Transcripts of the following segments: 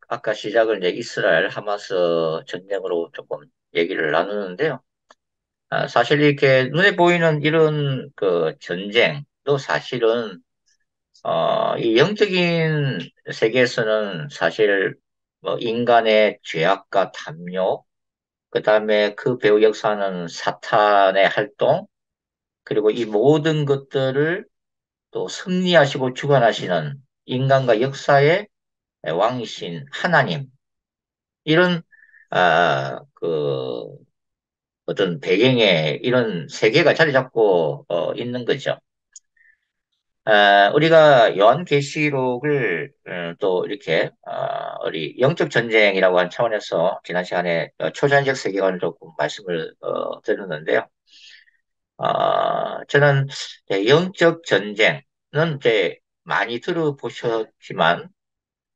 아까 시작을 이제 이스라엘 하마스 전쟁으로 조금 얘기를 나누는데요. 사실 이렇게 눈에 보이는 이런 그 전쟁도 사실은, 이 영적인 세계에서는 사실 뭐 인간의 죄악과 탐욕, 그 다음에 그 배후 역사는 사탄의 활동, 그리고 이 모든 것들을 또 승리하시고 주관하시는 인간과 역사의 왕이신 하나님, 이런, 그, 어떤 배경에 이런 세계가 자리 잡고, 있는 거죠. 우리가 요한계시록을, 또 이렇게, 우리 영적 전쟁이라고 하는 차원에서 지난 시간에 초자연적 세계관을 조금 말씀을, 드렸는데요. 저는 이제 영적 전쟁은 이제 많이 들어보셨지만,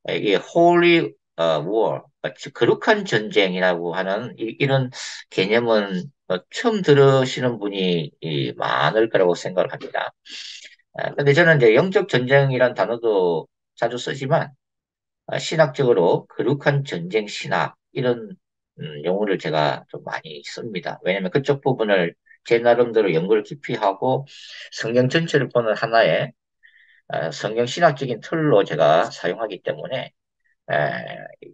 이게 holy war, 즉 거룩한 전쟁이라고 하는 런 개념은 처음 들으시는 분이 많을 거라고 생각을 합니다. 근데 저는 이제 영적 전쟁이란 단어도 자주 쓰지만, 신학적으로 거룩한 전쟁 신학 이런 용어를 제가 좀 많이 씁니다. 왜냐하면 그쪽 부분을 제 나름대로 연구를 깊이 하고 성경 전체를 보는 하나의 성경 신학적인 틀로 제가 사용하기 때문에,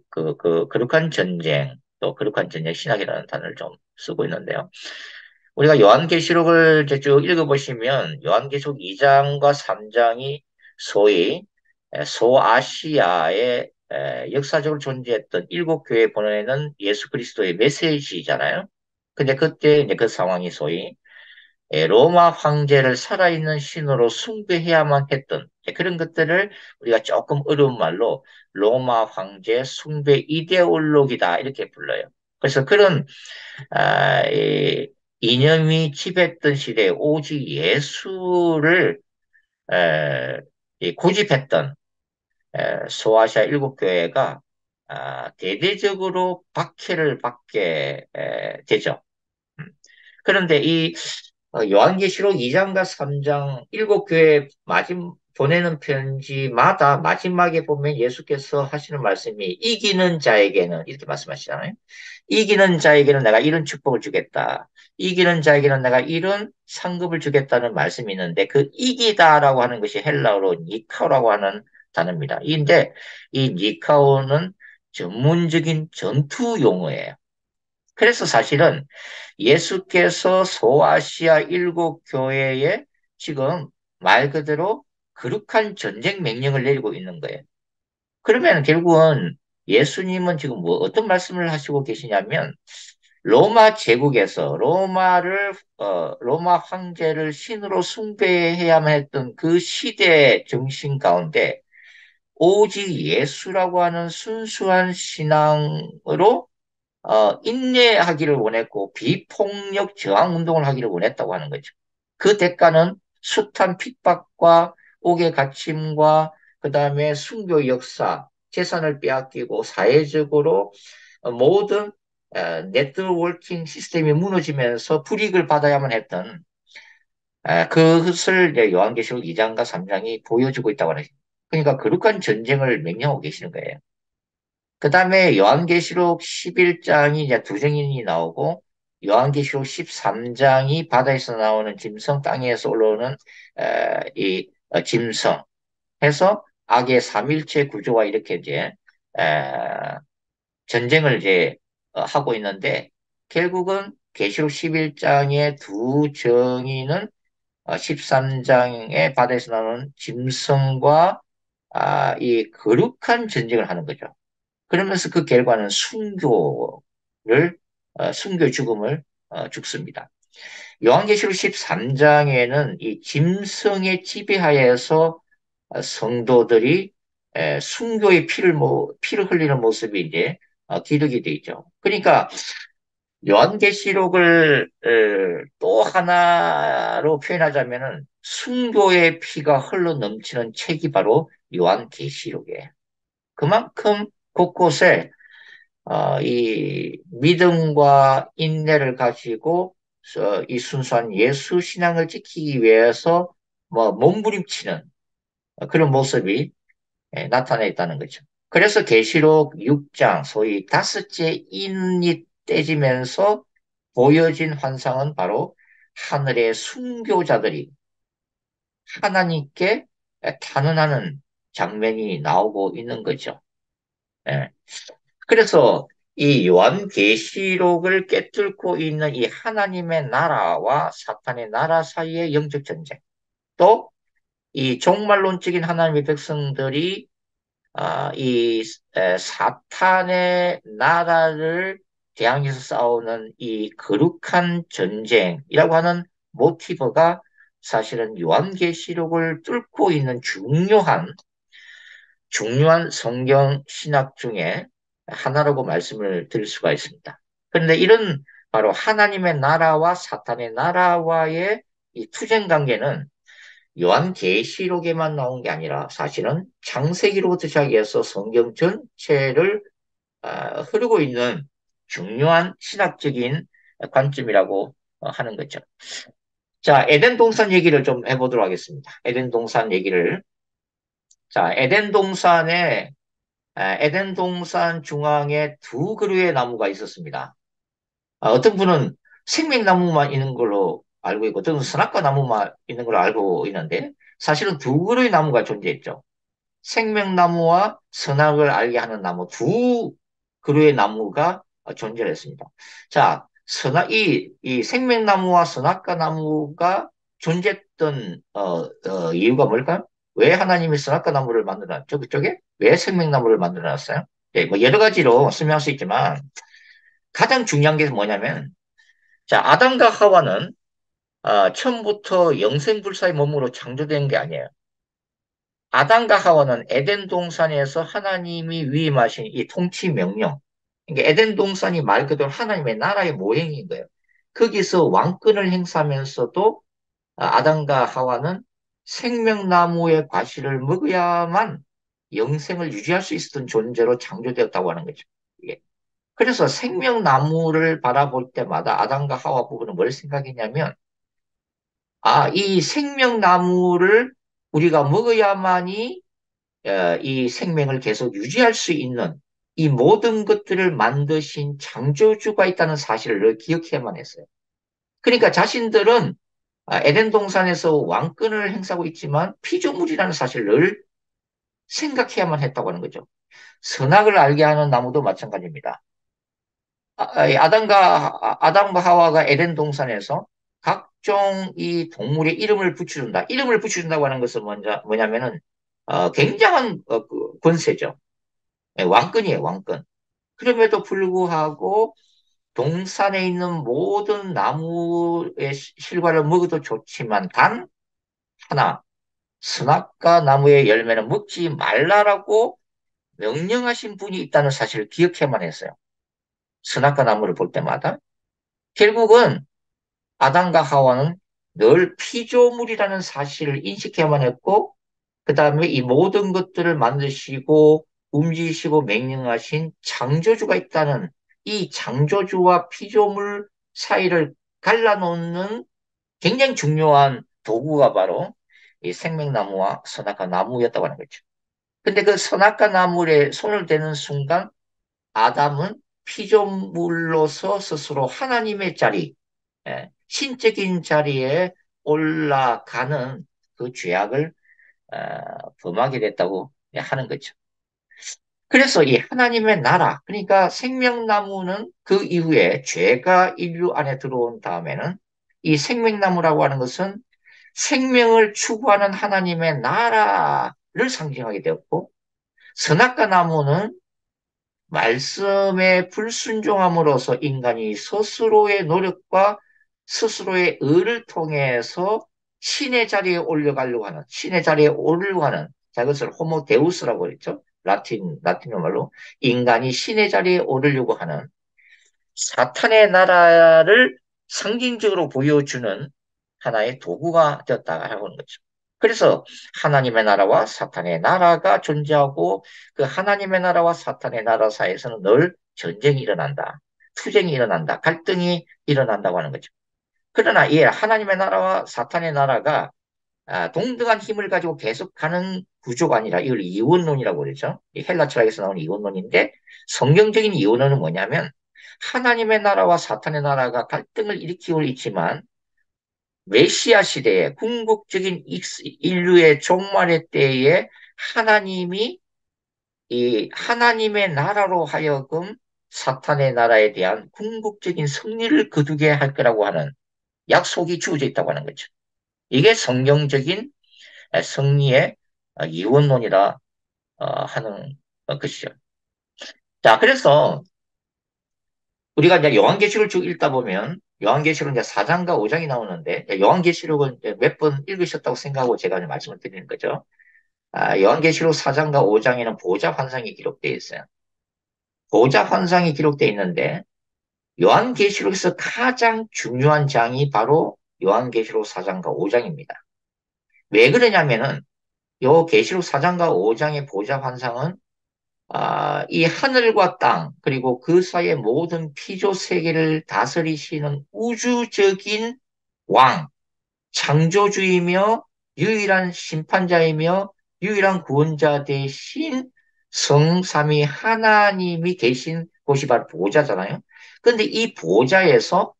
거룩한 전쟁, 또 거룩한 전쟁 신학이라는 단어를 좀 쓰고 있는데요. 우리가 요한계시록을 이제 쭉 읽어보시면, 요한계시록 2장과 3장이 소위, 소아시아의 역사적으로 존재했던 일곱 교회에 보내는 예수 그리스도의 메시지잖아요. 근데 그때 이제 그 상황이 소위, 로마 황제를 살아있는 신으로 숭배해야만 했던 그런 것들을 우리가 조금 어려운 말로 로마 황제 숭배 이데올로기다 이렇게 불러요. 그래서 그런 이 이념이 지배했던 시대에 오직 예수를 이 고집했던 소아시아 일곱 교회가 대대적으로 박해를 받게 되죠. 음. 그런데 이 요한계시록 2장과 3장 일곱 교회 보내는 편지마다 마지막에 보면 예수께서 하시는 말씀이 이기는 자에게는 이렇게 말씀하시잖아요. 이기는 자에게는 내가 이런 축복을 주겠다. 이기는 자에게는 내가 이런 상급을 주겠다는 말씀이 있는데 그 이기다라고 하는 것이 헬라어로 니카오라고 하는 단어입니다. 인데 이 니카오는 전문적인 전투 용어예요. 그래서 사실은 예수께서 소아시아 일곱 교회에 지금 말 그대로 거룩한 전쟁 명령을 내리고 있는 거예요. 그러면 결국은 예수님은 지금 뭐 어떤 말씀을 하시고 계시냐면 로마 제국에서 로마 황제를 신으로 숭배해야만 했던 그 시대 정신 가운데 오직 예수라고 하는 순수한 신앙으로 인내하기를 원했고 비폭력 저항 운동을 하기를 원했다고 하는 거죠. 그 대가는 숱한 핍박과 옥의 갇힘과 그다음에 순교 역사, 재산을 빼앗기고 사회적으로 모든 네트워킹 시스템이 무너지면서 불이익을 받아야만 했던 그것을 이제 요한계시록 2장과 3장이 보여주고 있다고 하는 거죠. 그러니까 거룩한 전쟁을 명령하고 계시는 거예요. 그 다음에 요한계시록 11장이 이제 두 증인이 나오고, 요한계시록 13장이 바다에서 나오는 짐승, 땅에서 올라오는 짐승 해서 악의 삼일체 구조와 이렇게 이제 전쟁을 이제 하고 있는데, 결국은 계시록 11장의 두 정의는 13장의 바다에서 나오는 짐승과 이 거룩한 전쟁을 하는 거죠. 그러면서 그 결과는 순교 죽음을 죽습니다. 요한계시록 13장에는 이 짐승의 지배하에서 성도들이 순교의 피를 흘리는 모습이 이제 기록이 되어 있죠. 그러니까 요한계시록을 또 하나로 표현하자면은 순교의 피가 흘러 넘치는 책이 바로 요한계시록이에요. 그만큼 곳곳에 이 믿음과 인내를 가지고 이 순수한 예수 신앙을 지키기 위해서 뭐 몸부림치는 그런 모습이 나타나 있다는 거죠. 그래서 계시록 6장, 소위 다섯째 인이 떼지면서 보여진 환상은 바로 하늘의 순교자들이 하나님께 탄원하는 장면이 나오고 있는 거죠. 예. 그래서 이 요한계시록을 꿰뚫고 있는 이 하나님의 나라와 사탄의 나라 사이의 영적 전쟁, 또 이 종말론적인 하나님의 백성들이 이 사탄의 나라를 대항해서 싸우는 이 거룩한 전쟁이라고 하는 모티브가 사실은 요한계시록을 뚫고 있는 중요한 성경 신학 중에 하나라고 말씀을 드릴 수가 있습니다. 그런데 이런 바로 하나님의 나라와 사탄의 나라와의 이 투쟁 관계는 요한계시록에만 나온 게 아니라 사실은 창세기로부터 시작해서 성경 전체를 흐르고 있는 중요한 신학적인 관점이라고 하는 거죠. 자, 에덴 동산 얘기를 좀 해보도록 하겠습니다. 에덴 동산 얘기를. 자, 에덴 동산 중앙에 두 그루의 나무가 있었습니다. 어떤 분은 생명나무만 있는 걸로 알고 있고, 어떤 분은 선악과 나무만 있는 걸로 알고 있는데, 사실은 두 그루의 나무가 존재했죠. 생명나무와 선악을 알게 하는 나무 두 그루의 나무가 존재했습니다. 자, 이 생명나무와 선악과 나무가 존재했던 이유가 뭘까요? 왜 하나님이 선악과 나무를 만들어놨죠? 그쪽에? 왜 생명나무를 만들어놨어요? 네, 뭐 여러 가지로 설명할 수 있지만 가장 중요한 게 뭐냐면, 자, 아담과 하와는 처음부터 영생불사의 몸으로 창조된 게 아니에요. 아담과 하와는 에덴 동산에서 하나님이 위임하신 이 통치 명령. 그러니까 에덴 동산이 말 그대로 하나님의 나라의 모형인 거예요. 거기서 왕권을 행사하면서도 아담과 하와는 생명나무의 과실을 먹어야만 영생을 유지할 수 있었던 존재로 창조되었다고 하는 거죠. 이게. 그래서 생명나무를 바라볼 때마다 아담과 하와 부부는 뭘 생각했냐면, 이 생명나무를 우리가 먹어야만이 이 생명을 계속 유지할 수 있는 이 모든 것들을 만드신 창조주가 있다는 사실을 늘 기억해야만 했어요. 그러니까 자신들은 에덴 동산에서 왕권을 행사하고 있지만 피조물이라는 사실을 늘 생각해야만 했다고 하는 거죠. 선악을 알게 하는 나무도 마찬가지입니다. 아담과 하와가 에덴 동산에서 각종 이 동물의 이름을 붙여준다. 이름을 붙여준다고 하는 것은 뭐냐면은 굉장한 권세죠. 예, 왕권이에요, 왕권. 그럼에도 불구하고 동산에 있는 모든 나무의 실과를 먹어도 좋지만 단 하나, 선악과 나무의 열매는 먹지 말라라고 명령하신 분이 있다는 사실을 기억해야만 했어요. 선악과 나무를 볼 때마다. 결국은 아담과 하와는 늘 피조물이라는 사실을 인식해야만 했고, 그 다음에 이 모든 것들을 만드시고 움직이시고 맹령하신 창조주가 있다는 이 창조주와 피조물 사이를 갈라놓는 굉장히 중요한 도구가 바로 이 생명나무와 선악과 나무였다고 하는 거죠. 근데 그 선악과 나무에 손을 대는 순간 아담은 피조물로서 스스로 하나님의 자리, 신적인 자리에 올라가는 그 죄악을 범하게 됐다고 하는 거죠. 그래서 이 하나님의 나라, 그러니까 생명나무는 그 이후에 죄가 인류 안에 들어온 다음에는 이 생명나무라고 하는 것은 생명을 추구하는 하나님의 나라를 상징하게 되었고, 선악과 나무는 말씀에 불순종함으로써 인간이 스스로의 노력과 스스로의 의를 통해서 신의 자리에 올려가려고 하는, 신의 자리에 오르려고 하는, 자, 이것을 호모데우스라고 그랬죠. 라틴어 말로. 인간이 신의 자리에 오르려고 하는 사탄의 나라를 상징적으로 보여주는 하나의 도구가 되었다고 하는 거죠. 그래서 하나님의 나라와 사탄의 나라가 존재하고 그 하나님의 나라와 사탄의 나라 사이에서는 늘 전쟁이 일어난다. 투쟁이 일어난다. 갈등이 일어난다고 하는 거죠. 그러나 이 하나님의 나라와 사탄의 나라가 동등한 힘을 가지고 계속 가는 구조가 아니라 이걸 이원론이라고 그러죠. 이 헬라 철학에서 나오는 이원론인데 성경적인 이원론은 뭐냐면 하나님의 나라와 사탄의 나라가 갈등을 일으키고 있지만 메시아 시대에 궁극적인 인류의 종말의 때에 하나님이 이 하나님의 나라로 하여금 사탄의 나라에 대한 궁극적인 승리를 거두게 할 거라고 하는 약속이 주어져 있다고 하는 거죠. 이게 성경적인 승리의 이원론이라 하는 것이죠. 자, 그래서 우리가 이제 요한계시록을 쭉 읽다 보면 요한계시록 이제 4장과 5장이 나오는데 요한계시록은 몇 번 읽으셨다고 생각하고 제가 이제 말씀을 드리는 거죠. 요한계시록 4장과 5장에는 보좌 환상이 기록되어 있어요. 보좌 환상이 기록되어 있는데 요한계시록에서 가장 중요한 장이 바로 요한계시록 4장과 5장입니다. 왜 그러냐면은 요 계시록 4장과 5장의 보좌 환상은 이 하늘과 땅 그리고 그 사이의 모든 피조 세계를 다스리시는 우주적인 왕, 창조주이며 유일한 심판자이며 유일한 구원자 대신 성삼위 하나님이 계신 곳이 바로 보좌잖아요. 그런데 이 보좌에서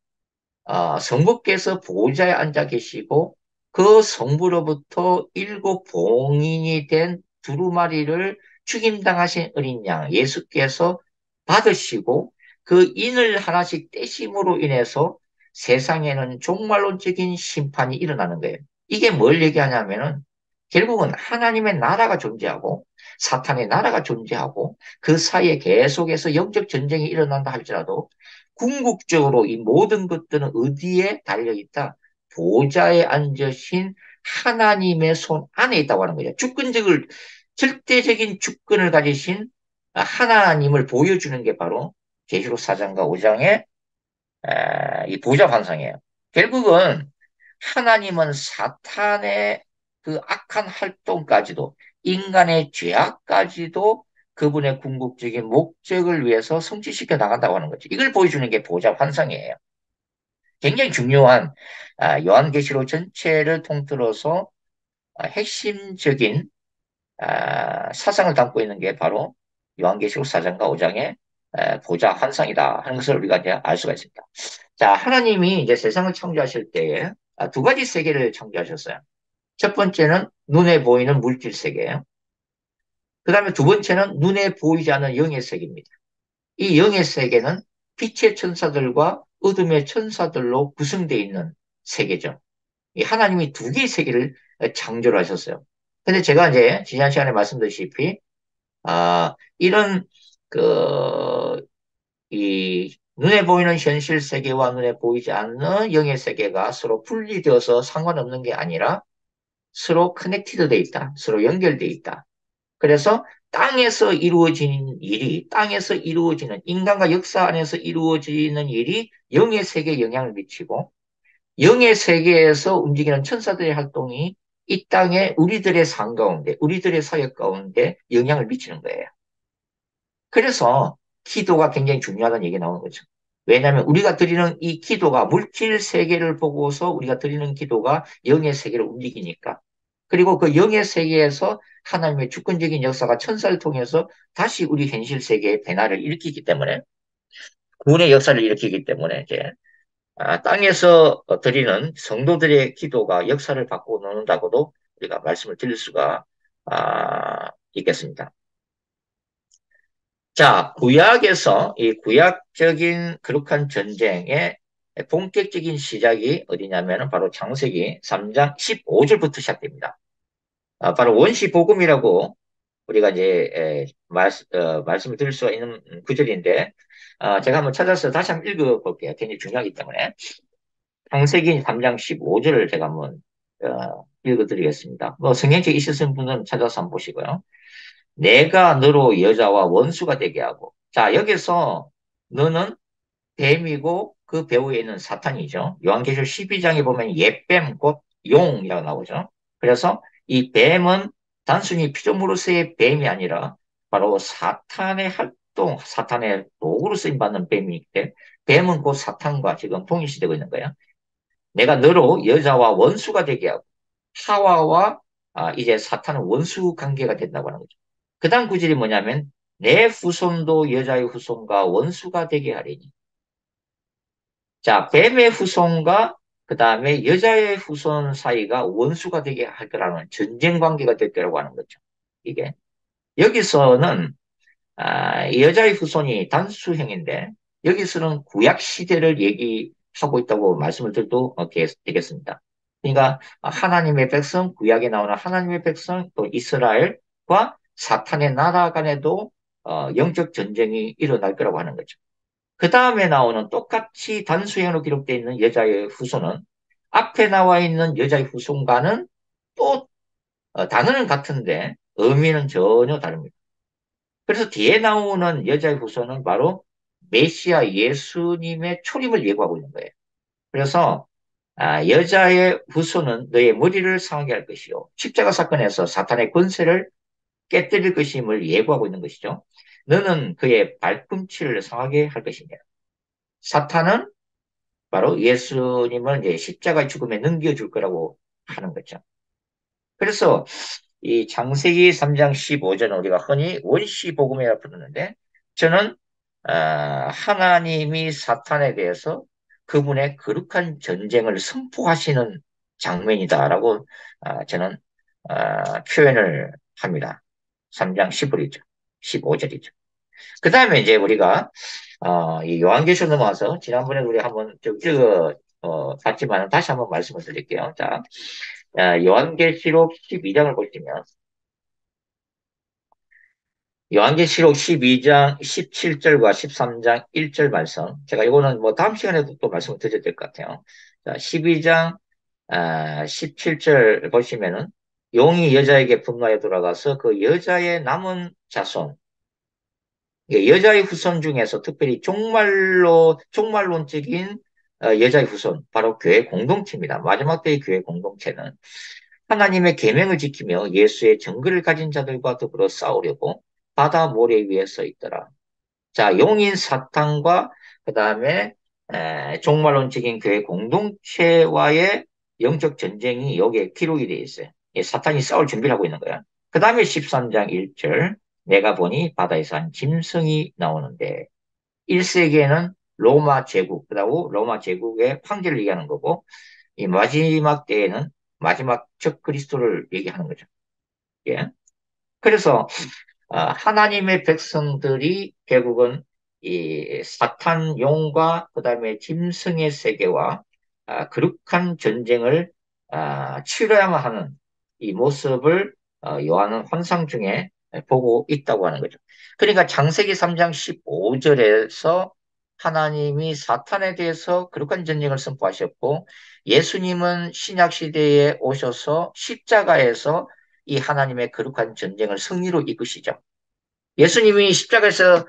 성부께서 보좌에 앉아 계시고 그 성부로부터 일곱 봉인이 된 두루마리를 죽임당하신 어린 양 예수께서 받으시고 그 인을 하나씩 떼심으로 인해서 세상에는 종말론적인 심판이 일어나는 거예요. 이게 뭘 얘기하냐면은 결국은 하나님의 나라가 존재하고 사탄의 나라가 존재하고 그 사이에 계속해서 영적 전쟁이 일어난다 할지라도 궁극적으로 이 모든 것들은 어디에 달려있다? 보좌에 앉으신 하나님의 손 안에 있다고 하는 거죠. 주권적을, 절대적인 주권을 가지신 하나님을 보여주는 게 바로 계시록 4장과 5장의 이 보좌 환상이에요. 결국은 하나님은 사탄의 그 악한 활동까지도 인간의 죄악까지도 그분의 궁극적인 목적을 위해서 성취시켜 나간다고 하는 거죠. 이걸 보여주는 게 보좌 환상이에요. 굉장히 중요한 요한계시록 전체를 통틀어서 핵심적인 사상을 담고 있는 게 바로 요한계시록 4장과 5장의 보좌 환상이다 하는 것을 우리가 이제 알 수가 있습니다. 자, 하나님이 이제 세상을 창조하실 때에 두 가지 세계를 창조하셨어요. 첫 번째는 눈에 보이는 물질 세계예요. 그 다음에 두 번째는 눈에 보이지 않는 영의 세계입니다. 이 영의 세계는 빛의 천사들과 어둠의 천사들로 구성되어 있는 세계죠. 이 하나님이 두 개의 세계를 창조를 하셨어요. 근데 제가 이제 지난 시간에 말씀드렸다시피, 이런, 그, 이, 눈에 보이는 현실 세계와 눈에 보이지 않는 영의 세계가 서로 분리되어서 상관없는 게 아니라 서로 커넥티드 돼 있다. 서로 연결돼 있다. 그래서 땅에서 이루어지는 일이, 땅에서 이루어지는, 인간과 역사 안에서 이루어지는 일이 영의 세계에 영향을 미치고, 영의 세계에서 움직이는 천사들의 활동이 이 땅에 우리들의 삶 가운데, 우리들의 사역 가운데 영향을 미치는 거예요. 그래서 기도가 굉장히 중요하다는 얘기 나오는 거죠. 왜냐하면 우리가 드리는 이 기도가 물질 세계를 보고서 우리가 드리는 기도가 영의 세계를 움직이니까. 그리고 그 영의 세계에서 하나님의 주권적인 역사가 천사를 통해서 다시 우리 현실 세계에 변화를 일으키기 때문에 구원의 역사를 일으키기 때문에 이제 땅에서 드리는 성도들의 기도가 역사를 바꾸고 노는다고도 우리가 말씀을 드릴 수가 있겠습니다. 자, 구약에서 이 구약적인 거룩한 전쟁의 본격적인 시작이 어디냐면은 바로 창세기 3장 15절부터 시작됩니다. 바로 원시복음이라고 우리가 이제 말씀을 드릴 수 있는 구절인데 제가 한번 찾아서 다시 한번 읽어볼게요. 굉장히 중요하기 때문에. 창세기 3장 15절을 제가 한번 읽어드리겠습니다. 뭐 성경책 있으신 분은 찾아서 한번 보시고요. 내가 너로 여자와 원수가 되게 하고 자 여기서 너는 뱀이고 그 배후에 있는 사탄이죠. 요한계시록 12장에 보면 옛뱀 곧 용이라고 나오죠. 그래서 이 뱀은 단순히 피조물로서의 뱀이 아니라 바로 사탄의 활동, 사탄의 도구로 쓰임받는 뱀이기 때문에 뱀은 곧 사탄과 지금 동일시되고 있는 거예요. 내가 너로 여자와 원수가 되게 하고 하와와 이제 사탄은 원수 관계가 된다고 하는 거죠. 그 다음 구절이 뭐냐면 내 후손도 여자의 후손과 원수가 되게 하리니. 자, 뱀의 후손과 그 다음에 여자의 후손 사이가 원수가 되게 할 거라는 전쟁 관계가 될 거라고 하는 거죠. 이게. 여기서는 여자의 후손이 단수형인데 여기서는 구약 시대를 얘기하고 있다고 말씀을 드려도 되겠습니다. 그러니까 하나님의 백성, 구약에 나오는 하나님의 백성, 또 이스라엘과 사탄의 나라 간에도 영적 전쟁이 일어날 거라고 하는 거죠. 그 다음에 나오는 똑같이 단수형으로 기록되어 있는 여자의 후손은 앞에 나와 있는 여자의 후손과는 또 단어는 같은데 의미는 전혀 다릅니다. 그래서 뒤에 나오는 여자의 후손은 바로 메시아 예수님의 초림을 예고하고 있는 거예요. 그래서 여자의 후손은 너의 머리를 상하게 할 것이요. 십자가 사건에서 사탄의 권세를 깨뜨릴 것임을 예고하고 있는 것이죠. 너는 그의 발꿈치를 상하게 할 것이냐. 사탄은 바로 예수님을 이제 십자가의 죽음에 넘겨줄 거라고 하는 거죠. 그래서 이 창세기 3장 15절은 우리가 흔히 원시복음이라 부르는데 저는 하나님이 사탄에 대해서 그분의 거룩한 전쟁을 선포하시는 장면이다라고 저는 표현을 합니다. 3장 15절이죠. 15절이죠. 그 다음에 이제 우리가 이 요한계시로 넘어와서 지난번에 우리 한번 좀 봤지만 다시 한번 말씀을 드릴게요. 자, 요한계시록 12장을 보시면 요한계시록 12장 17절과 13장 1절 말씀. 제가 이거는 뭐 다음 시간에도 또 말씀을 드려야 될 것 같아요. 자, 12장 17절 보시면은 용이 여자에게 분노하여 돌아가서 그 여자의 남은 자손, 여자의 후손 중에서 특별히 종말론적인 여자의 후손, 바로 교회 공동체입니다. 마지막 때의 교회 공동체는 하나님의 계명을 지키며 예수의 증거를 가진 자들과 더불어 싸우려고 바다 모래 위에 서 있더라. 자, 용인 사탄과 그 다음에 종말론적인 교회 공동체와의 영적 전쟁이 여기에 기록이 되어 있어요. 사탄이 싸울 준비를 하고 있는 거야. 그 다음에 13장 1절 내가 보니 바다에서 한 짐승이 나오는데 1세기에는 로마 제국, 그다고 로마 제국의 황제를 얘기하는 거고 이 마지막 때에는 마지막 적 그리스도를 얘기하는 거죠. 예. 그래서 하나님의 백성들이 결국은 이 사탄 용과 그다음에 짐승의 세계와 거룩한 전쟁을 치러야만 하는 이 모습을 요한은 환상 중에 보고 있다고 하는 거죠. 그러니까 창세기 3장 15절에서 하나님이 사탄에 대해서 거룩한 전쟁을 선포하셨고 예수님은 신약 시대에 오셔서 십자가에서 이 하나님의 거룩한 전쟁을 승리로 이끄시죠. 예수님이 십자가에서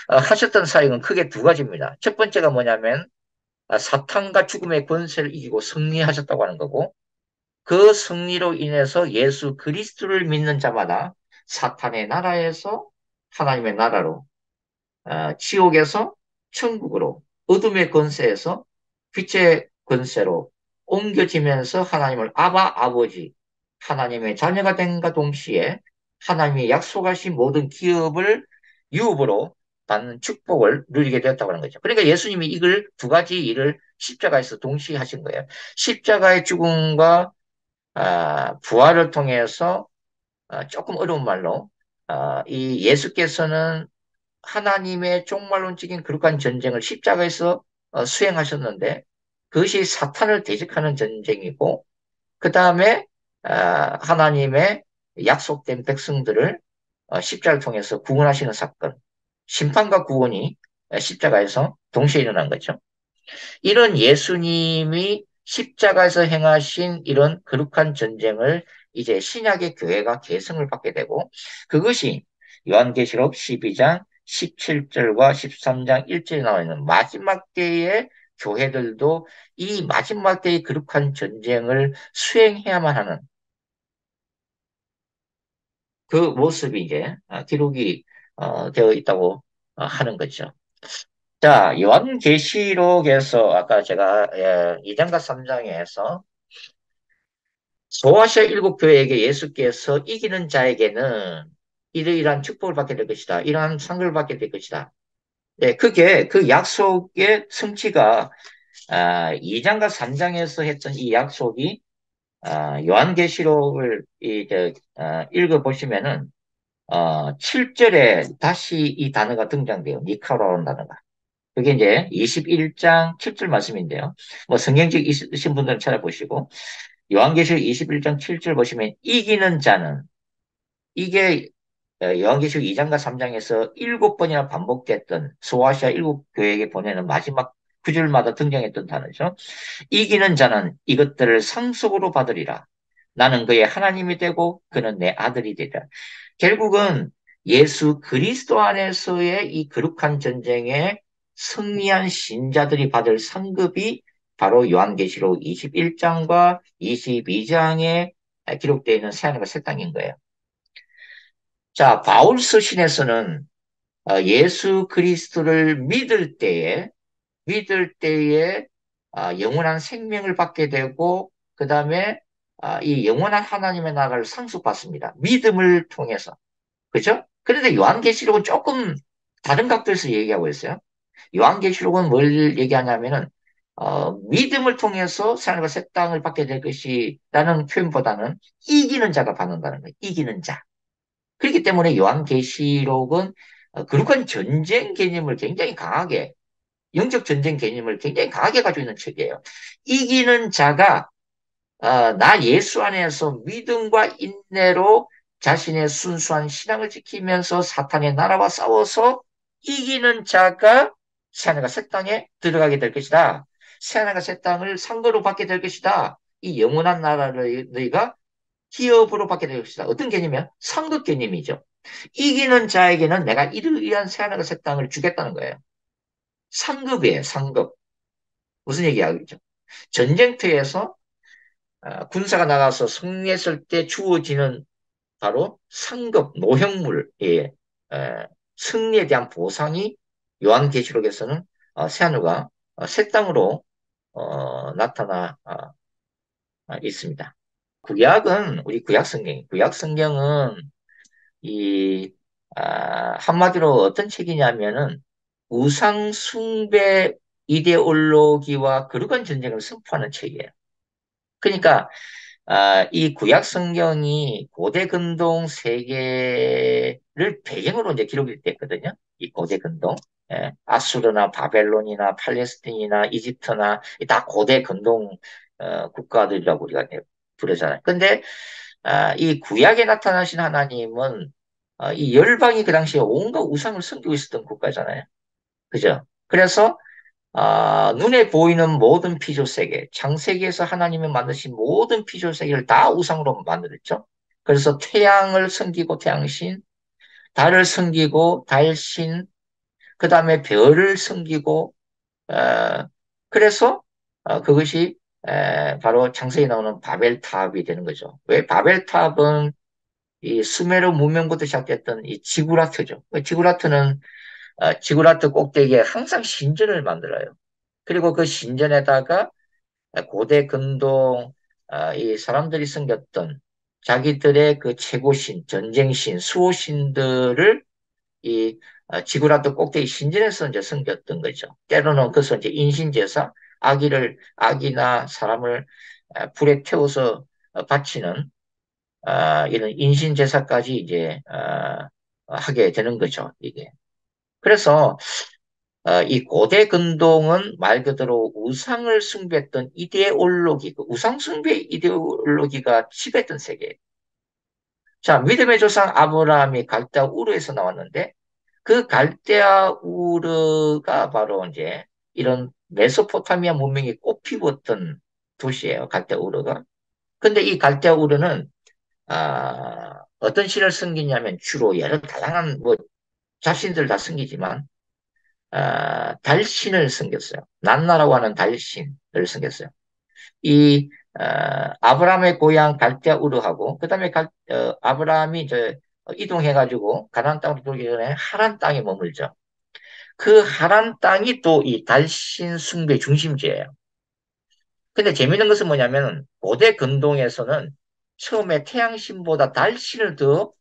하셨던 사역은 크게 두 가지입니다. 첫 번째가 뭐냐면 사탄과 죽음의 권세를 이기고 승리하셨다고 하는 거고 그 승리로 인해서 예수 그리스도를 믿는 자마다 사탄의 나라에서 하나님의 나라로 지옥에서 천국으로 어둠의 권세에서 빛의 권세로 옮겨지면서 하나님을 아바 아버지 하나님의 자녀가 된과 동시에 하나님이 약속하신 모든 기업을 유업으로 받는 축복을 누리게 되었다고 하는 거죠. 그러니까 예수님이 이걸 두 가지 일을 십자가에서 동시에 하신 거예요. 십자가의 죽음과 부활을 통해서 조금 어려운 말로 이 예수께서는 하나님의 종말론적인 거룩한 전쟁을 십자가에서 수행하셨는데 그것이 사탄을 대적하는 전쟁이고 그 다음에 하나님의 약속된 백성들을 십자가를 통해서 구원하시는 사건, 심판과 구원이 십자가에서 동시에 일어난 거죠. 이런 예수님이 십자가에서 행하신 이런 거룩한 전쟁을 이제 신약의 교회가 계승을 받게 되고 그것이 요한계시록 12장 17절과 13장 1절에 나와 있는 마지막 때의 교회들도 이 마지막 때의 거룩한 전쟁을 수행해야만 하는 그 모습이 이제 기록이 되어 있다고 하는 거죠. 자, 요한계시록에서 아까 제가 2장과 3장에서 소아시아 일곱 교회에게 예수께서 이기는 자에게는 이러이러한 축복을 받게 될 것이다. 이러한 상급을 받게 될 것이다. 네, 그게 그 약속의 성취가 2장과 3장에서 했던 이 약속이 요한계시록을 이제 읽어보시면은 7절에 다시 이 단어가 등장돼요. 니카라는 단어가. 그게 이제 21장 7절 말씀인데요. 뭐 성경책 있으신 분들은 찾아보시고 요한계시록 21장 7절 보시면 이기는 자는 이게 요한계시록 2장과 3장에서 7번이나 반복됐던 소아시아 일곱 교회에게 보내는 마지막 구절마다 등장했던 단어죠. 이기는 자는 이것들을 상속으로 받으리라. 나는 그의 하나님이 되고 그는 내 아들이 되리라. 결국은 예수 그리스도 안에서의 이 거룩한 전쟁에 승리한 신자들이 받을 상급이 바로 요한계시록 21장과 22장에 기록되어 있는 새하늘과 새 땅인 거예요. 자, 바울 서신에서는 예수 그리스도를 믿을 때에 영원한 생명을 받게 되고, 그 다음에 이 영원한 하나님의 나라를 상속받습니다. 믿음을 통해서. 그죠? 그런데 요한계시록은 조금 다른 각도에서 얘기하고 있어요. 요한계시록은 뭘 얘기하냐면은, 믿음을 통해서 하늘과 새 땅을 받게 될 것이라는 표현보다는 이기는 자가 받는다는 거예요. 이기는 자. 그렇기 때문에 요한계시록은 거룩한 전쟁 개념을 굉장히 강하게, 영적 전쟁 개념을 굉장히 강하게 가지고 있는 책이에요. 이기는 자가 나 예수 안에서 믿음과 인내로 자신의 순수한 신앙을 지키면서 사탄의 나라와 싸워서 이기는 자가 새하늘과 새 땅에 들어가게 될 것이다. 새하늘과 새 땅을 상거로 받게 될 것이다. 이 영원한 나라를 너희가 기업으로 받게 될 것이다. 어떤 개념이야? 상급 개념이죠. 이기는 자에게는 내가 이러이러한 새하늘과 새 땅을 주겠다는 거예요. 상급이에요, 상급. 무슨 얘기하겠죠? 전쟁터에서 군사가 나가서 승리했을 때 주어지는 바로 상급, 노형물, 예, 승리에 대한 보상이 요한계시록에서는 새하늘과 새 땅으로 나타나 있습니다. 우리 구약 성경은 이 한마디로 어떤 책이냐면은 우상 숭배 이데올로기와 거룩한 전쟁을 선포하는 책이에요. 그러니까 이 구약 성경이 고대 근동 세계를 배경으로 이제 기록이 됐거든요. 이 고대 근동. 예, 아수르나 바벨론이나 팔레스틴이나 이집트나 다 고대 근동 국가들이라고 우리가 부르잖아요. 근데 이 구약에 나타나신 하나님은 이 열방이 그 당시에 온갖 우상을 섬기고 있었던 국가잖아요. 그죠? 그래서 눈에 보이는 모든 피조세계, 창세기에서 하나님이 만드신 모든 피조세계를 다 우상으로 만들었죠. 그래서 태양을 섬기고 태양신, 달을 섬기고 달신, 그 다음에 별을 섬기고, 그래서 그것이 바로 창세기 나오는 바벨탑이 되는 거죠. 왜 바벨탑은 이 수메르 문명부터 시작됐던 이 지구라트죠. 그 지구라트 꼭대기에 항상 신전을 만들어요. 그리고 그 신전에다가 고대 근동 이 사람들이 섬겼던 자기들의 그 최고신, 전쟁신, 수호신들을 이 지구라도 꼭대기 신전에서 이제 섬겼던 거죠. 때로는 그래서 이제 인신제사, 아기나 사람을 불에 태워서 바치는 이런 인신제사까지 이제 하게 되는 거죠. 이게. 그래서 이 고대 근동은 말 그대로 우상을 숭배했던 이데올로기, 그 우상 숭배 이데올로기가 지배했던 세계예요. 자, 믿음의 조상 아브라함이 갈대아 우르에서 나왔는데 그 갈대아 우르가 바로 이제 이런 메소포타미아 문명이 꽃피웠던 도시예요. 갈대아 우르가. 근데 이 갈대아 우르는 어떤 신을 섬기냐면 주로 여러 다양한 뭐 자신들 다 섬기지만 달신을 섬겼어요. 난나라고 하는 달신을 섬겼어요. 이 아브라함의 고향 갈대아 우르하고 그다음에 아브라함이 이제 이동해가지고 가나안 땅으로 들어오기 전에 하란 땅에 머물죠. 그 하란 땅이 또 이 달신 숭배 중심지예요. 근데 재밌는 것은 뭐냐면 고대 근동에서는 처음에 태양신보다 달신을 더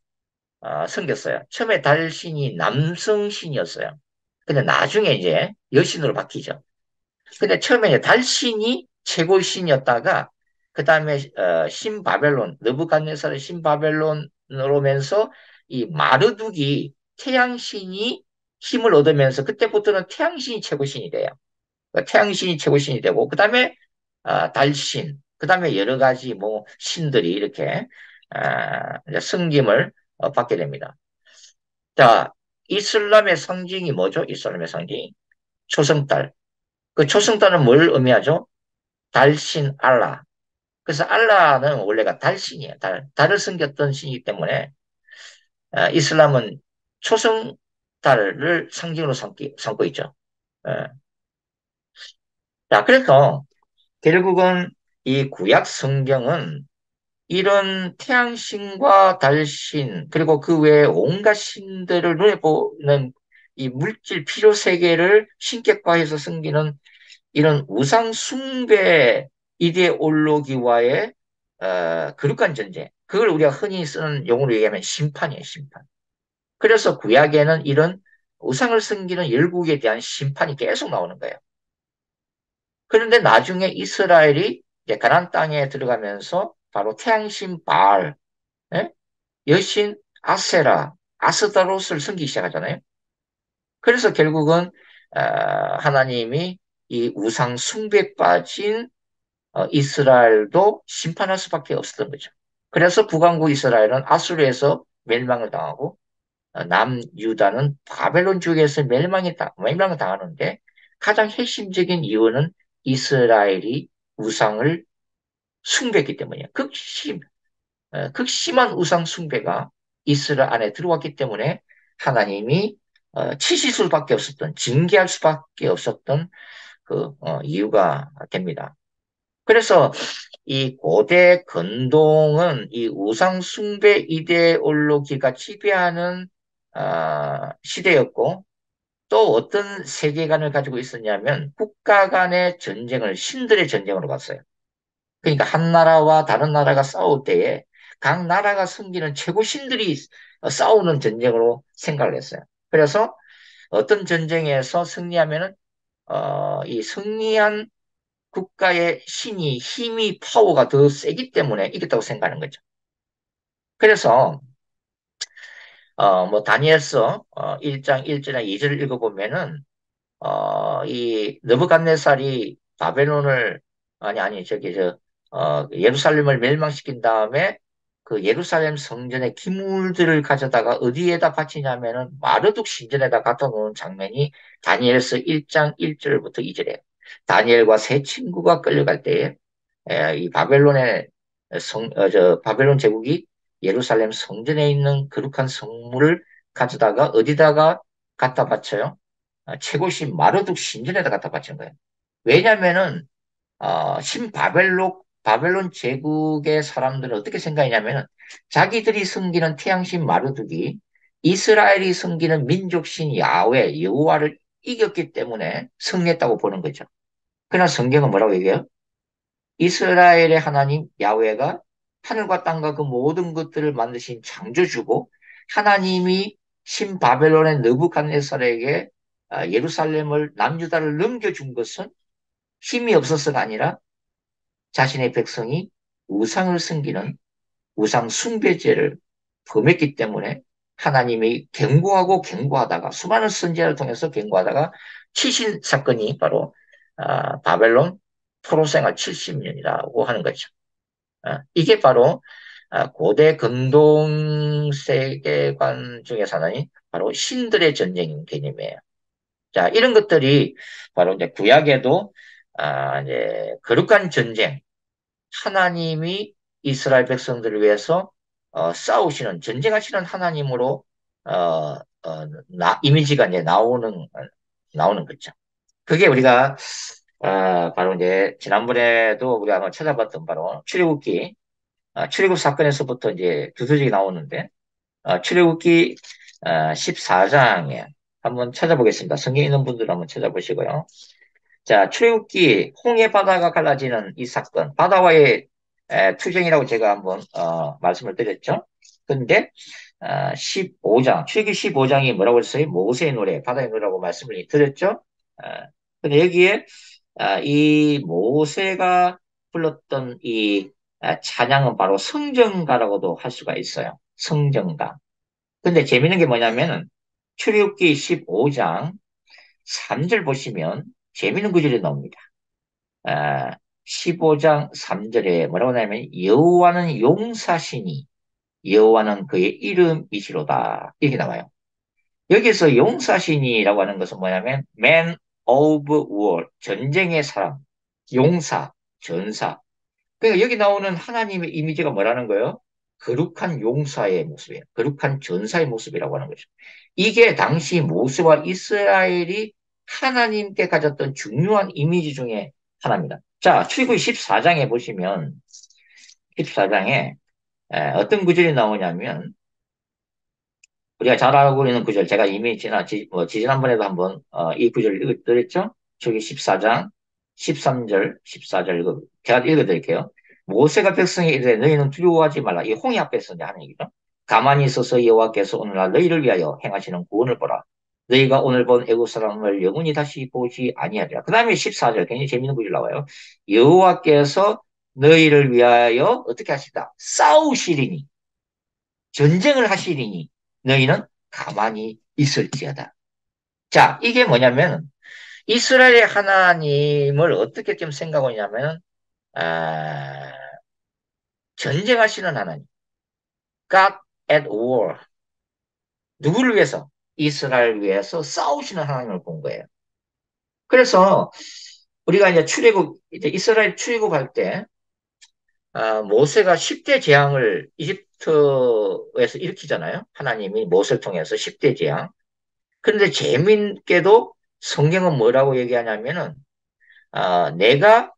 섬겼어요. 처음에 달신이 남성신이었어요. 근데 나중에 이제 여신으로 바뀌죠. 근데 처음에 이제 달신이 최고 신이었다가 그 다음에 신바벨론, 느부갓네살의 신바벨론으로 오면서 이 마르둑이 태양신이 힘을 얻으면서 그때부터는 태양신이 최고신이 돼요. 그러니까 태양신이 최고신이 되고 그 다음에 달신, 그 다음에 여러 가지 뭐 신들이 이렇게 이제 섬김을 받게 됩니다. 자, 이슬람의 상징이 뭐죠? 이슬람의 상징이 초승달. 그 초승달은 뭘 의미하죠? 달신 알라. 그래서 알라는 원래가 달신이에요. 달을 섬겼던 신이기 때문에 이슬람은 초승달을 상징으로 삼고 있죠. 예. 자, 그래서 결국은 이 구약 성경은 이런 태양신과 달신, 그리고 그 외에 온갖 신들을 눈에 보는 이 물질 필요 세계를 신격화해서 섬기는 이런 우상 숭배 이데올로기와의 거룩한 전쟁. 그걸 우리가 흔히 쓰는 용어로 얘기하면 심판이에요, 심판. 그래서 구약에는 이런 우상을 섬기는 열국에 대한 심판이 계속 나오는 거예요. 그런데 나중에 이스라엘이 이제 가나안 땅에 들어가면서 바로 태양신 바알, 예? 여신 아세라, 아스다롯을 섬기기 시작하잖아요. 그래서 결국은 하나님이 이 우상 숭배에 빠진 이스라엘도 심판할 수밖에 없었던 거죠. 그래서 북왕국 이스라엘은 아수르에서 멸망을 당하고 남유다는 바벨론 쪽에서 멸망을 당하는데 가장 핵심적인 이유는 이스라엘이 우상을 숭배했기 때문이에요. 극심한 우상 숭배가 이스라엘 안에 들어왔기 때문에 하나님이 치실 수밖에 없었던, 징계할 수밖에 없었던 그 이유가 됩니다. 그래서 이 고대 근동은 이 우상 숭배 이데올로기가 지배하는 시대였고 또 어떤 세계관을 가지고 있었냐면 국가 간의 전쟁을 신들의 전쟁으로 봤어요. 그러니까 한 나라와 다른 나라가 싸울 때에 각 나라가 섬기는 최고 신들이 싸우는 전쟁으로 생각을 했어요. 그래서 어떤 전쟁에서 승리하면은 이 승리한 국가의 신이 힘이 파워가 더 세기 때문에 이겼다고 생각하는 거죠. 그래서 뭐 다니엘서 1장 1절이나 2절을 읽어보면은 이 느부갓네살이 바벨론을 아니 저기 예루살렘을 멸망시킨 다음에 그 예루살렘 성전의 기물들을 가져다가 어디에다 바치냐면은 마르둑 신전에다 갖다 놓은 장면이 다니엘서 1장 1절부터 2절이에요. 다니엘과 세 친구가 끌려갈 때에 이 바벨론 제국이 예루살렘 성전에 있는 거룩한 성물을 가져다가 어디다가 갖다 바쳐요? 최고신 마르둑 신전에다 갖다 바친 거예요. 왜냐면은 바벨론 제국의 사람들은 어떻게 생각했냐면은 자기들이 섬기는 태양신 마르둑이 이스라엘이 섬기는 민족신 야훼 여호와를 이겼기 때문에 승리했다고 보는 거죠. 그러나 성경은 뭐라고 얘기해요? 이스라엘의 하나님 야훼가 하늘과 땅과 그 모든 것들을 만드신 창조주고 하나님이 신바벨론의 느부갓네살에게 예루살렘을 남유다를 넘겨준 것은 힘이 없어서가 아니라 자신의 백성이 우상을 섬기는 우상 숭배죄를 범했기 때문에 하나님이 경고하다가 수많은 선지자를 통해서 경고하다가 치신 사건이 바로 바벨론 포로 생활 70년이라고 하는 거죠. 이게 바로 고대 근동 세계관 중에서 하나인 바로 신들의 전쟁 개념이에요. 자, 이런 것들이 바로 이제 구약에도 이제 거룩한 전쟁, 하나님이 이스라엘 백성들을 위해서 싸우시는 전쟁하시는 하나님으로 어, 이미지가 이제 나오는 거죠. 그게 우리가 바로 이제 지난번에도 우리가 한번 찾아봤던 바로 출애굽 사건에서부터 이제 두드러지게 나오는데 출애굽기 14장에 한번 찾아보겠습니다. 성경 있는 분들 한번 찾아보시고요. 자, 출애굽기 홍해 바다가 갈라지는 이 사건, 바다와의 투쟁이라고 제가 한번 말씀을 드렸죠. 근데 15장, 출애굽기 15장이 뭐라고 했어요? 모세의 노래, 바다의 노래라고 말씀을 드렸죠. 어, 근데 여기에 이 모세가 불렀던 이 찬양은 바로 성정가라고도 할 수가 있어요. 성정가. 근데 재밌는 게 뭐냐면은 출애굽기 15장 3절 보시면 재밌는 구절이 나옵니다. 아, 15장 3절에 뭐라고 하냐면 여호와는 용사시니 여호와는 그의 이름이시로다 이렇게 나와요. 여기서 용사시니라고 하는 것은 뭐냐면 man of war 전쟁의 사람 용사 전사 그러니까 여기 나오는 하나님의 이미지가 뭐라는 거예요? 거룩한 용사의 모습이에요. 거룩한 전사의 모습이라고 하는 거죠. 이게 당시 모세와 이스라엘이 하나님께 가졌던 중요한 이미지 중에 하나입니다. 자, 출애굽기 14장에 보시면 14장에 어떤 구절이 나오냐면 우리가 잘 알고 있는 구절 제가 이미 지난번에도 한번 이 구절을 읽어드렸죠. 출애굽기 14장 13절 14절 제가 읽어드릴게요. 모세가 백성에 이르되 너희는 두려워하지 말라. 이 홍해 앞에서 이제 하는 얘기죠. 가만히 있어서 여호와께서 오늘날 너희를 위하여 행하시는 구원을 보라. 너희가 오늘 본 애국 사람을 영원히 다시 보지 아니하리라. 그 다음에 14절 굉장히 재밌는 구절 나와요. 여호와께서 너희를 위하여 어떻게 하시다? 싸우시리니 전쟁을 하시리니 너희는 가만히 있을지어다. 자, 이게 뭐냐면 이스라엘의 하나님을 어떻게 좀 생각하냐면 아, 전쟁하시는 하나님, God at war. 누구를 위해서? 이스라엘 위해서 싸우시는 하나님을 본 거예요. 그래서 우리가 이제 이스라엘 출애굽할 때 모세가 10대 재앙을 이집트에서 일으키잖아요. 하나님이 모세를 통해서 10대 재앙. 그런데 재밌게도 성경은 뭐라고 얘기하냐면은 내가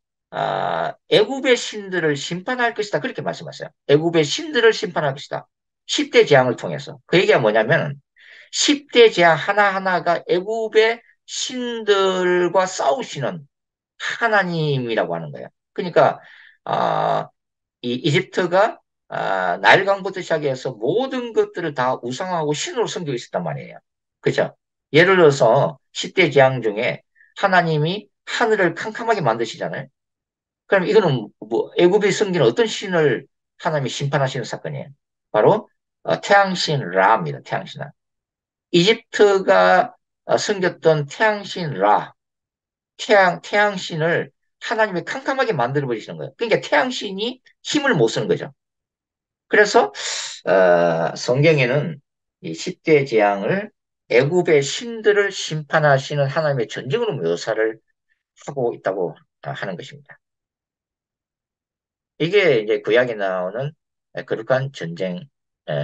애굽의 신들을 심판할 것이다. 그렇게 말씀하세요. 애굽의 신들을 심판할 것이다. 10대 재앙을 통해서. 그 얘기가 뭐냐면 10대 재앙 하나하나가 애굽의 신들과 싸우시는 하나님이라고 하는 거예요. 그러니까 아, 이 이집트가 나일강부터 시작해서 모든 것들을 다 우상하고 신으로 섬기고 있었단 말이에요. 그죠? 예를 들어서 10대 재앙 중에 하나님이 하늘을 캄캄하게 만드시잖아요. 그럼 이거는 뭐 애굽에 섬기는 어떤 신을 하나님이 심판하시는 사건이에요. 바로 태양신 라입니다. 태양신 라. 이집트가 섬겼던 태양신 라, 태양신을 하나님이 캄캄하게 만들어 버리시는 거예요. 그러니까 태양신이 힘을 못 쓰는 거죠. 그래서 성경에는 이 10대 재앙을 애굽의 신들을 심판하시는 하나님의 전쟁으로 묘사를 하고 있다고 하는 것입니다. 이게 이제 구약에 나오는 거룩한 전쟁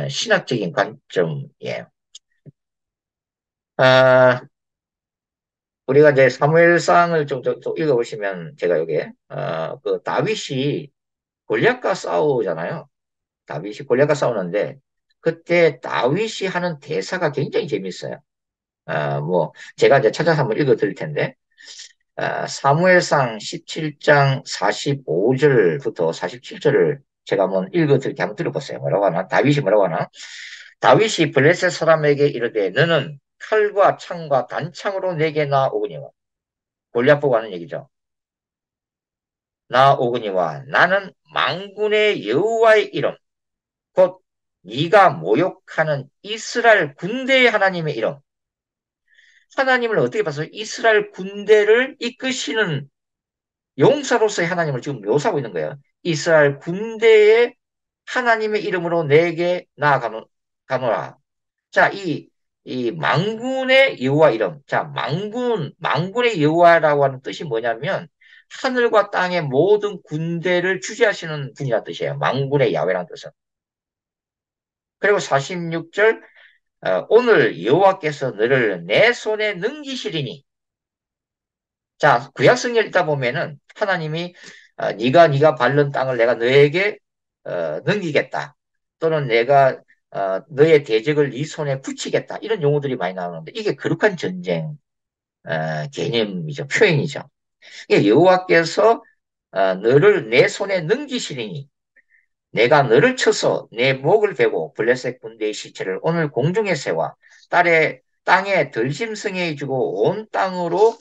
신학적인 관점이에요. 아, 우리가 이제 사무엘상을 좀 읽어보시면 제가 여기에 그 다윗이 골리앗과 싸우잖아요. 다윗이 골리앗과 싸우는데 그때 다윗이 하는 대사가 굉장히 재밌어요. 뭐 제가 이제 찾아서 한번 읽어드릴 텐데 사무엘상 17장 45절부터 47절을 제가 한번 읽어드릴게 한번 들어보세요. 뭐라고 하나? 다윗이 뭐라고 하나? 다윗이 블레셋 사람에게 이르되 너는 칼과 창과 단창으로 내게 나오거니와 골리앗 보고 하는 얘기죠. 나오거니와 나는 만군의 여호와의 이름 곧 네가 모욕하는 이스라엘 군대의 하나님의 이름 하나님을 어떻게 봐서 이스라엘 군대를 이끄시는 용사로서의 하나님을 지금 묘사하고 있는 거예요. 이스라엘 군대의 하나님의 이름으로 내게 나아가노라. 자, 이 만군의 여호와 이름. 자, 만군의 여호와라고 하는 뜻이 뭐냐면 하늘과 땅의 모든 군대를 주재하시는 분이라는 뜻이에요. 만군의 야훼라는 뜻은. 그리고 46절 오늘 여호와께서 너를 내 손에 넘기시리니 자, 구약성경 읽다 보면은 하나님이 네가 밟는 땅을 내가 너에게 넘기겠다. 또는 내가 너의 대적을 네 손에 붙이겠다. 이런 용어들이 많이 나오는데 이게 거룩한 전쟁 개념이죠. 표현이죠. 이게 여호와께서 너를 내 손에 넘기시리니 내가 너를 쳐서 내 목을 베고 블레셋 군대의 시체를 오늘 공중에 세워 딸의 땅에 들짐승에 주고 온 땅으로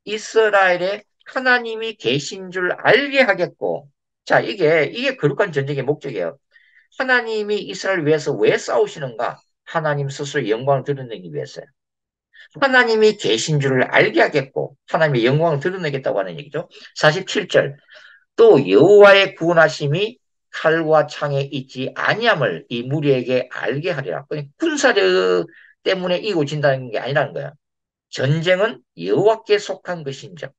이스라엘의 하나님이 계신 줄 알게 하겠고. 자, 이게 거룩한 전쟁의 목적이에요. 하나님이 이스라엘 위해서 왜 싸우시는가? 하나님 스스로 영광을 드러내기 위해서요. 하나님이 계신 줄을 알게 하겠고 하나님의 영광을 드러내겠다고 하는 얘기죠. 47절. 또 여호와의 구원하심이 칼과 창에 있지 아니함을 이 무리에게 알게 하리라. 그러니까 군사력 때문에 이고진다는 게 아니라는 거야. 전쟁은 여호와께 속한 것인즉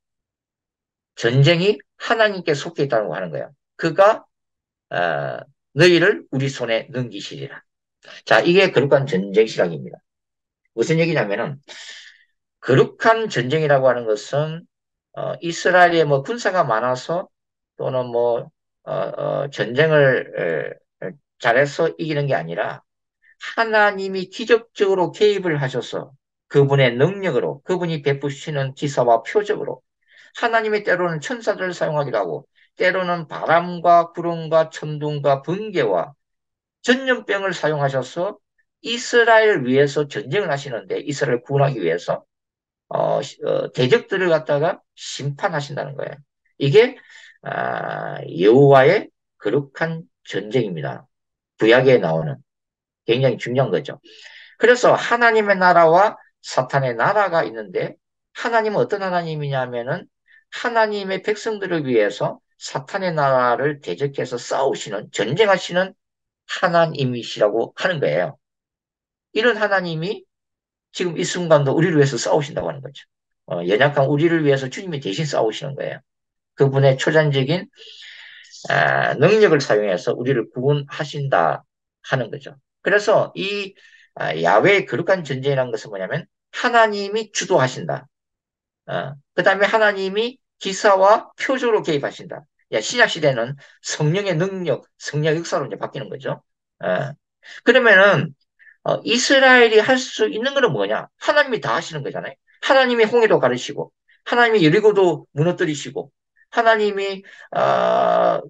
전쟁이 하나님께 속해 있다고 하는 거야. 그가 어, 너희를 우리 손에 넘기시리라. 자, 이게 거룩한 전쟁 시작입니다. 무슨 얘기냐면은 거룩한 전쟁이라고 하는 것은 이스라엘에 뭐 군사가 많아서 또는 뭐 전쟁을 잘해서 이기는 게 아니라 하나님이 기적적으로 개입을 하셔서 그분의 능력으로 그분이 베푸시는 기사와 표적으로 하나님의 때로는 천사들을 사용하기도 하고 때로는 바람과 구름과 천둥과 번개와 전염병을 사용하셔서 이스라엘 위해서 전쟁을 하시는데 이스라엘 구원하기 위해서 대적들을 갖다가 심판하신다는 거예요. 이게 여호와의 거룩한 전쟁입니다. 구약에 나오는 굉장히 중요한 거죠. 그래서 하나님의 나라와 사탄의 나라가 있는데 하나님은 어떤 하나님이냐면은 하나님의 백성들을 위해서 사탄의 나라를 대적해서 싸우시는 전쟁하시는 하나님이시라고 하는 거예요. 이런 하나님이 지금 이 순간도 우리를 위해서 싸우신다고 하는 거죠. 연약한 우리를 위해서 주님이 대신 싸우시는 거예요. 그분의 초자연적인 능력을 사용해서 우리를 구원하신다 하는 거죠. 그래서 이 야외의 거룩한 전쟁이라는 것은 뭐냐면 하나님이 주도하신다. 그 다음에 하나님이 기사와 표적으로 개입하신다. 신약 시대는 성령의 능력, 성령 역사로 이제 바뀌는 거죠. 그러면은 이스라엘이 할 수 있는 거는 뭐냐? 하나님이 다 하시는 거잖아요. 하나님이 홍해도 가르시고, 하나님이 여리고도 무너뜨리시고, 하나님이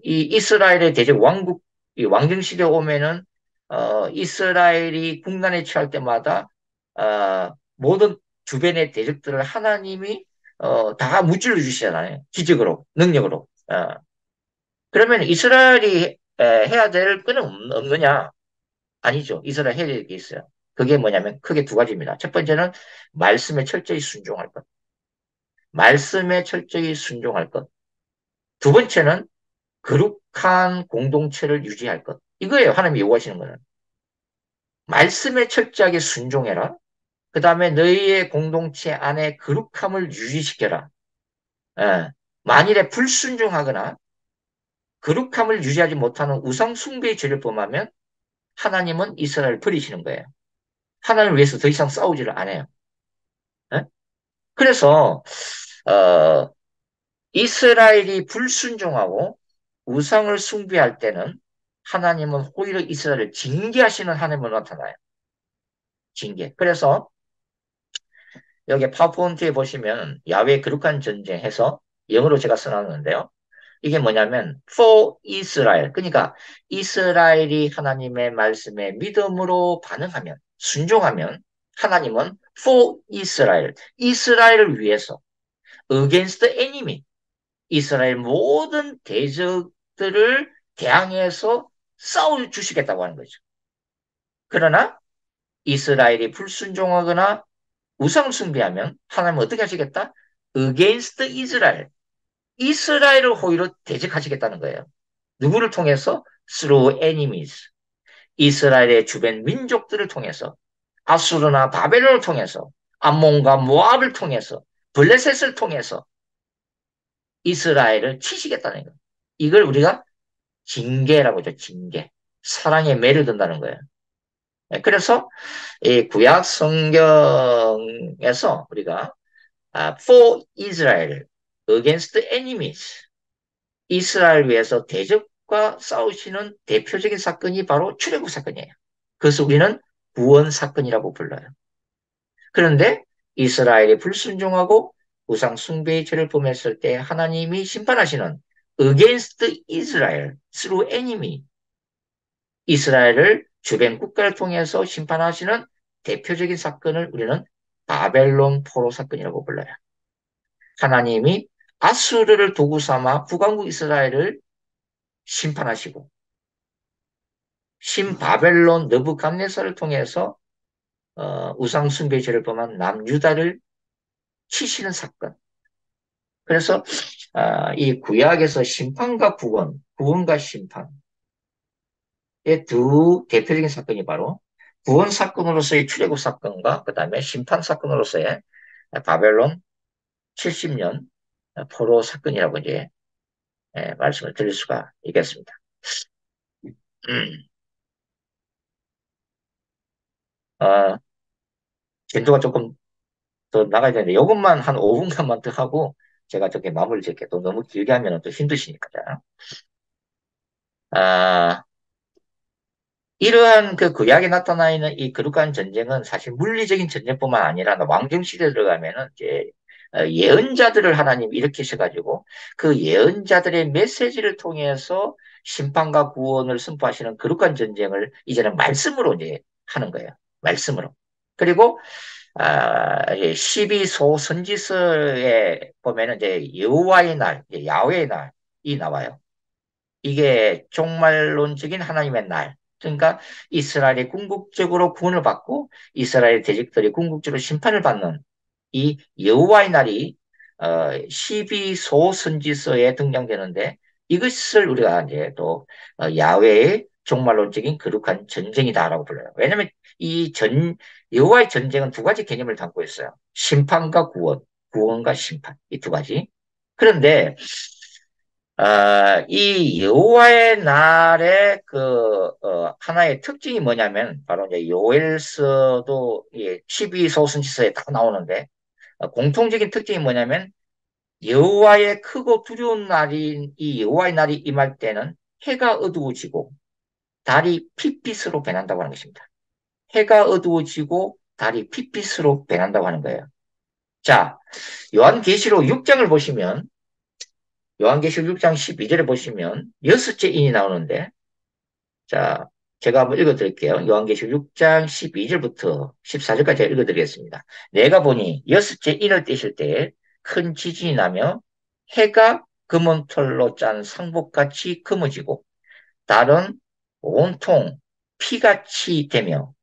이 이스라엘의 대적 왕국, 이 왕정 시대 오면은 이스라엘이 국난에 처할 때마다 모든 주변의 대적들을 하나님이 다 무찔러 주시잖아요. 기적으로, 능력으로. 그러면 이스라엘이 해야 될 거는 없느냐? 아니죠. 이스라엘 해야 될 게 있어요. 그게 뭐냐면 크게 두 가지입니다. 첫 번째는 말씀에 철저히 순종할 것. 말씀에 철저히 순종할 것. 두 번째는 거룩한 공동체를 유지할 것. 이거예요. 하나님이 요구하시는 거는. 말씀에 철저하게 순종해라. 그 다음에 너희의 공동체 안에 거룩함을 유지시켜라. 예. 만일에 불순종하거나 거룩함을 유지하지 못하는 우상 숭배의 죄를 범하면 하나님은 이스라엘을 버리시는 거예요. 하나님을 위해서 더 이상 싸우지를 않아요. 예? 그래서 어, 이스라엘이 불순종하고 우상을 숭배할 때는 하나님은 오히려 이스라엘을 징계하시는 하나님으로 나타나요. 징계. 그래서 여기 파워포인트에 보시면 야외 거룩한 전쟁 해서 영어로 제가 써놨는데요. 이게 뭐냐면 for Israel. 그러니까 이스라엘이 하나님의 말씀에 믿음으로 반응하면 순종하면 하나님은 for Israel. 이스라엘을 위해서 against the enemy. 이스라엘 모든 대적들을 대항해서 싸워 주시겠다고 하는 거죠. 그러나 이스라엘이 불순종하거나 우상 숭배하면 하나님은 어떻게 하시겠다? against Israel. 이스라엘을 호위로 대적하시겠다는 거예요. 누구를 통해서? through enemies. 이스라엘의 주변 민족들을 통해서 아수르나 바벨론을 통해서 암몬과 모압을 통해서 블레셋을 통해서 이스라엘을 치시겠다는 거예요. 이걸 우리가 징계라고 하죠. 징계. 사랑에 매를 든다는 거예요. 그래서 이 구약 성경에서 우리가 for Israel against enemies 이스라엘 위해서 대적과 싸우시는 대표적인 사건이 바로 출애굽 사건이에요. 그래서 우리는 구원 사건이라고 불러요. 그런데 이스라엘이 불순종하고 우상 숭배의 죄를 범했을 때 하나님이 심판하시는 against Israel through enemy 이스라엘을 주변 국가를 통해서 심판하시는 대표적인 사건을 우리는 바벨론 포로 사건이라고 불러요. 하나님이 아수르를 도구 삼아 북왕국 이스라엘을 심판하시고 신바벨론 느부갓네살을 통해서 우상 숭배 죄를 범한 남유다를 치시는 사건. 그래서 이 구약에서 심판과 구원, 구원과 심판의 두 대표적인 사건이 바로 구원 사건으로서의 출애굽 사건과 그다음에 심판 사건으로서의 바벨론 70년 포로 사건이라고 이제 말씀을 드릴 수가 있겠습니다. 음, 어, 진도가 조금 더 나가야 되는데 이것만 한 5분간만 더 하고 제가 저렇게 마무리 짓게 또 너무 길게 하면 또 힘드시니까. 아, 이러한 그 구약에 나타나 있는 이 거룩한 전쟁은 사실 물리적인 전쟁뿐만 아니라 왕정 시대에 들어가면은 이제 예언자들을 하나님이 일으키셔가지고 그 예언자들의 메시지를 통해서 심판과 구원을 선포하시는 거룩한 전쟁을 이제는 말씀으로 이제 하는 거예요. 말씀으로. 그리고 12소 선지서에 보면은 이제 여호와의 날, 이제 야훼의 날이 나와요. 이게 종말론적인 하나님의 날. 그러니까 이스라엘이 궁극적으로 구원을 받고 이스라엘 대적들이 궁극적으로 심판을 받는 이 여호와의 날이 12소 선지서에 등장되는데 이것을 우리가 이제 또 야훼의 종말론적인 거룩한 전쟁이다라고 불러요. 왜냐하면 이 여호와의 전쟁은 두 가지 개념을 담고 있어요. 심판과 구원, 구원과 심판 이 두 가지. 그런데 이 여호와의 날의 하나의 특징이 뭐냐면 바로 이제 요엘서도 12소선지서에 다 나오는데 공통적인 특징이 뭐냐면 여호와의 크고 두려운 날인 이 여호와의 날이 임할 때는 해가 어두워지고 달이 핏빛으로 변한다고 하는 것입니다. 해가 어두워지고 달이 핏빛으로 변한다고 하는 거예요. 자, 요한계시록 6장을 보시면 요한계시록 6장 12절에 보시면 여섯째 인이 나오는데 자, 제가 한번 읽어드릴게요. 요한계시록 6장 12절부터 14절까지 제가 읽어드리겠습니다. 내가 보니 여섯째 인을 떼실 때에 큰 지진이 나며 해가 검은 털로 짠 상복같이 검어지고 달은 온통 피같이 되며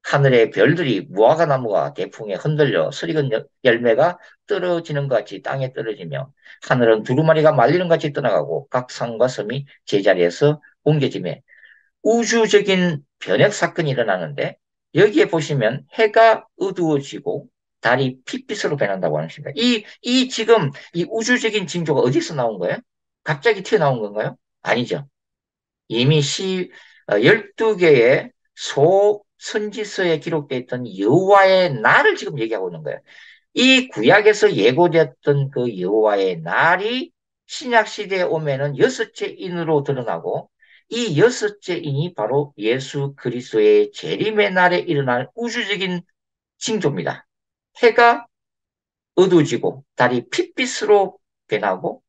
하늘의 별들이 무화과 나무가 대풍에 흔들려 서리건 열매가 떨어지는 것 같이 땅에 떨어지며 하늘은 두루마리가 말리는 것 같이 떠나가고 각 산과 섬이 제자리에서 옮겨지며 우주적인 변혁 사건이 일어나는데 여기에 보시면 해가 어두워지고 달이 핏빛으로 변한다고 하는 것입니다. 이 지금 이 우주적인 징조가 어디서 나온 거예요? 갑자기 튀어나온 건가요? 아니죠. 이미 12개의 소선지서에 기록되어 있던 여호와의 날을 지금 얘기하고 있는 거예요. 이 구약에서 예고되었던 그 여호와의 날이 신약 시대에 오면은 여섯째 인으로 드러나고 이 여섯째 인이 바로 예수 그리스도의 재림의 날에 일어날 우주적인 징조입니다. 해가 어두워지고 달이 핏빛으로 변하고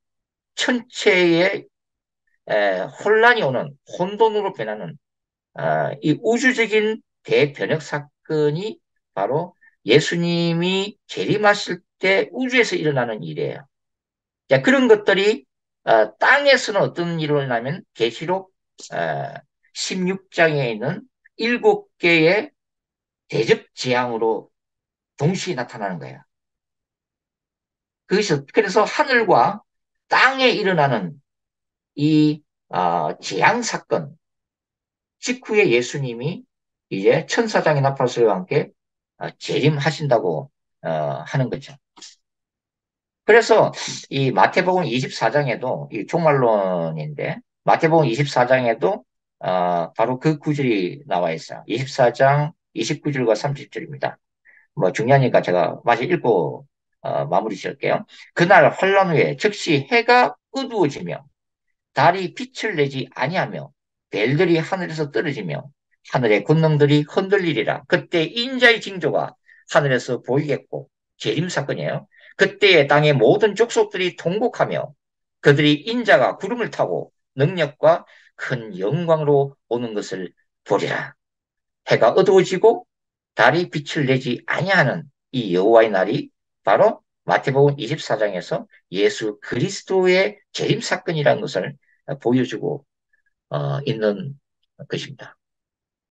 천체에 혼란이 오는 혼돈으로 변하는 이 우주적인 대변혁 사건이 바로 예수님이 재림하실 때 우주에서 일어나는 일이에요. 자, 그런 것들이 땅에서는 어떤 일이 일어나면 계시록 16장에 있는 7개의 대적 재앙으로 동시에 나타나는 거예요. 그래서 하늘과 땅에 일어나는 이 재앙 사건 직후에 예수님이 이제 천사장의 나팔소리와 함께 재림하신다고 하는 거죠. 그래서 이 마태복음 24장에도 이 종말론인데 마태복음 24장에도 바로 그 구절이 나와 있어요. 24장 29절과 30절입니다. 뭐 중요하니까 제가 마저 읽고 마무리 지을게요. 그날 환란 후에 즉시 해가 어두워지며 달이 빛을 내지 아니하며 별들이 하늘에서 떨어지며 하늘의 군능들이 흔들리리라. 그때 인자의 징조가 하늘에서 보이겠고 재림 사건이에요. 그때에 땅의 모든 족속들이 통곡하며 그들이 인자가 구름을 타고 능력과 큰 영광으로 오는 것을 보리라. 해가 어두워지고 달이 빛을 내지 아니하는 이 여호와의 날이 바로 마태복음 24장에서 예수 그리스도의 재림 사건이라는 것을 보여주고 있는 것입니다.